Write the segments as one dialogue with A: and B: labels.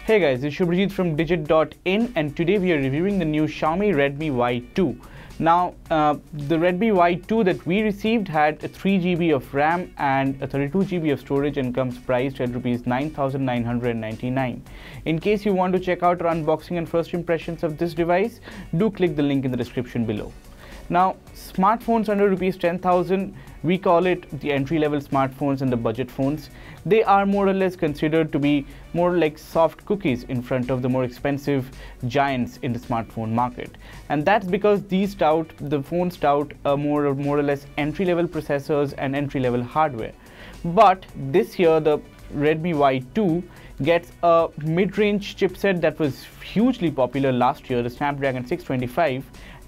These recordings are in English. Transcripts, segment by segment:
A: Hey guys, this is Shubhajit from digit.in and today we are reviewing the new Xiaomi Redmi Y2. Now, the Redmi Y2 that we received had a 3 GB of RAM and a 32 GB of storage and comes priced at Rs 9,999. In case you want to check out our unboxing and first impressions of this device, do click the link in the description below. Now, smartphones under Rs 10,000, we call it the entry-level smartphones and the budget phones. They are more or less considered to be more like soft cookies in front of the more expensive giants in the smartphone market. And that's because the phones tout more or less entry-level processors and entry-level hardware. But this year, the Redmi Y2 gets a mid-range chipset that was hugely popular last year, the Snapdragon 625,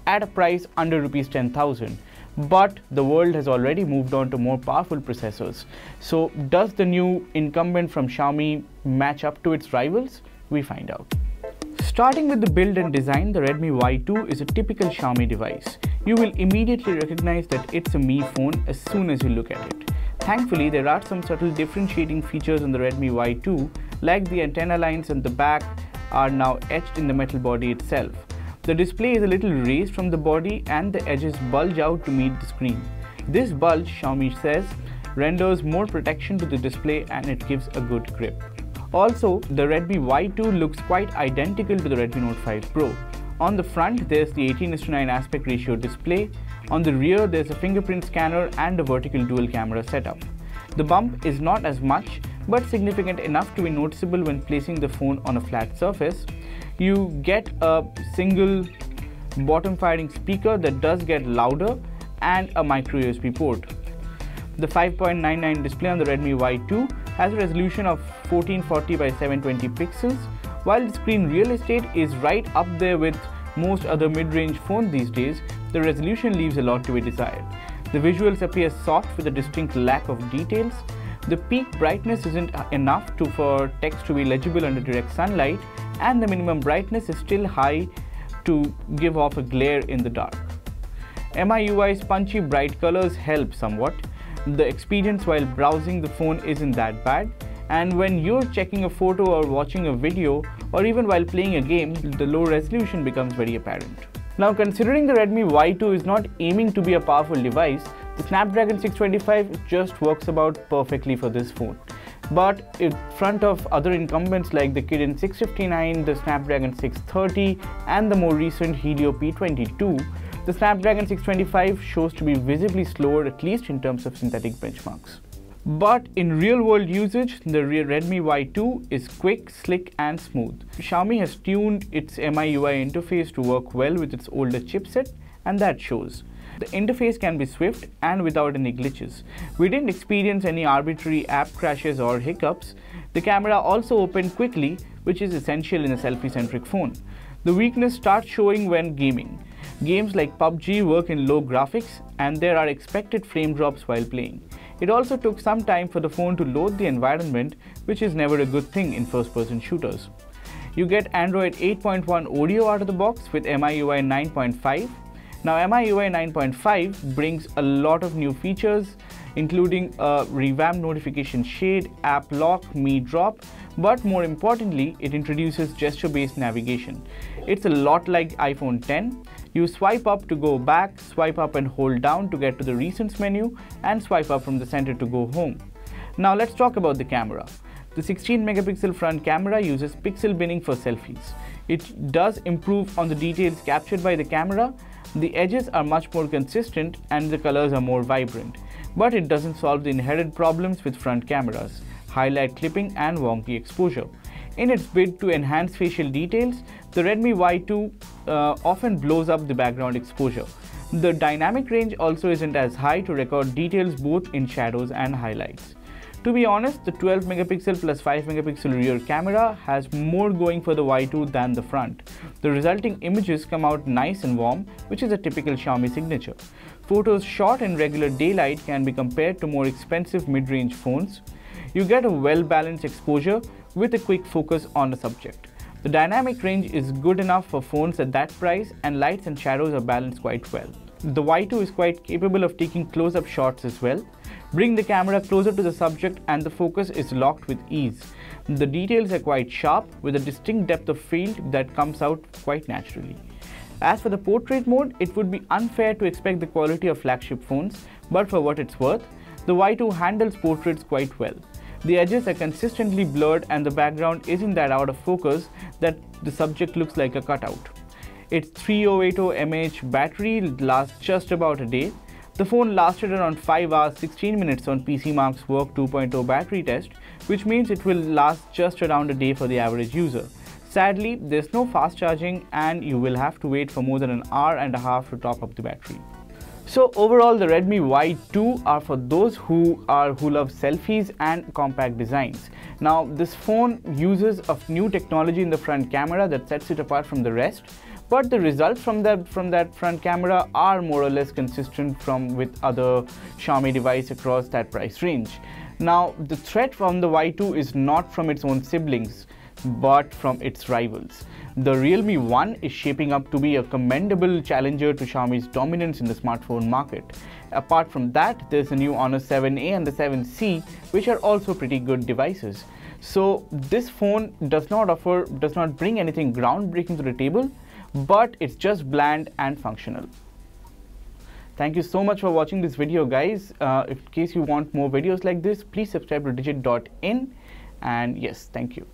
A: at a price under Rs 10,000. But the world has already moved on to more powerful processors. So does the new incumbent from Xiaomi match up to its rivals? We find out. Starting with the build and design, the Redmi Y2 is a typical Xiaomi device. You will immediately recognize that it's a Mi phone as soon as you look at it. Thankfully, there are some subtle differentiating features on the Redmi Y2, like the antenna lines on the back are now etched in the metal body itself. The display is a little raised from the body and the edges bulge out to meet the screen. This bulge, Xiaomi says, renders more protection to the display and it gives a good grip. Also, the Redmi Y2 looks quite identical to the Redmi Note 5 Pro. On the front, there's the 18:9 aspect ratio display. On the rear, there's a fingerprint scanner and a vertical dual camera setup. The bump is not as much, but significant enough to be noticeable when placing the phone on a flat surface. You get a single bottom firing speaker that does get louder and a micro USB port. The 5.99 display on the Redmi Y2 has a resolution of 1440 by 720 pixels, while the screen real estate is right up there with most other mid-range phones these days. The resolution leaves a lot to be desired. The visuals appear soft with a distinct lack of details. The peak brightness isn't enough for text to be legible under direct sunlight, and the minimum brightness is still high to give off a glare in the dark. MIUI's punchy bright colors help somewhat. The experience while browsing the phone isn't that bad, and when you're checking a photo or watching a video or even while playing a game, the low resolution becomes very apparent. Now, considering the Redmi Y2 is not aiming to be a powerful device, the Snapdragon 625 just works about perfectly for this phone. But in front of other incumbents like the Kirin 659, the Snapdragon 630 and the more recent Helio P22, the Snapdragon 625 shows to be visibly slower, at least in terms of synthetic benchmarks. But in real-world usage, the Redmi Y2 is quick, slick and smooth. Xiaomi has tuned its MIUI interface to work well with its older chipset, and that shows. The interface can be swift and without any glitches. We didn't experience any arbitrary app crashes or hiccups. The camera also opened quickly, which is essential in a selfie-centric phone. The weakness starts showing when gaming. Games like PUBG work in low graphics and there are expected frame drops while playing. It also took some time for the phone to load the environment, which is never a good thing in first-person shooters. You get Android 8.1 audio out of the box with MIUI 9.5. Now, MIUI 9.5 brings a lot of new features, including a revamped notification shade, app lock, Mi Drop, but more importantly, it introduces gesture-based navigation. It's a lot like iPhone X. You swipe up to go back, swipe up and hold down to get to the recents menu, and swipe up from the center to go home. Now, let's talk about the camera. The 16-megapixel front camera uses pixel binning for selfies. It does improve on the details captured by the camera. The edges are much more consistent and the colors are more vibrant, but it doesn't solve the inherent problems with front cameras, highlight clipping and wonky exposure. In its bid to enhance facial details, the Redmi Y2 often blows up the background exposure. The dynamic range also isn't as high to record details both in shadows and highlights. To be honest, the 12-megapixel plus 5-megapixel rear camera has more going for the Y2 than the front. The resulting images come out nice and warm, which is a typical Xiaomi signature. Photos shot in regular daylight can be compared to more expensive mid-range phones. You get a well-balanced exposure with a quick focus on the subject. The dynamic range is good enough for phones at that price, and lights and shadows are balanced quite well. The Y2 is quite capable of taking close-up shots as well. Bring the camera closer to the subject and the focus is locked with ease. The details are quite sharp with a distinct depth of field that comes out quite naturally. As for the portrait mode, it would be unfair to expect the quality of flagship phones, but for what it's worth, the Y2 handles portraits quite well. The edges are consistently blurred and the background isn't that out of focus that the subject looks like a cutout. Its 3080 mAh battery lasts just about a day. The phone lasted around 5 hours 16 minutes on PCMark's Work 2.0 battery test, which means it will last just around a day for the average user. Sadly, there's no fast charging and you will have to wait for more than an hour and a half to top up the battery. So overall, the Redmi Y2 are for those who love selfies and compact designs. Now, this phone uses a new technology in the front camera that sets it apart from the rest, but the results from that front camera are more or less consistent with other Xiaomi devices across that price range. Now, the threat from the Y2 is not from its own siblings, but from its rivals. The Realme One is shaping up to be a commendable challenger to Xiaomi's dominance in the smartphone market. Apart from that, there's the new Honor 7A and the 7C, which are also pretty good devices. So this phone does not bring anything groundbreaking to the table, but it's just bland and functional. Thank you so much for watching this video, guys. In case you want more videos like this, please subscribe to digit.in, and yes, thank you.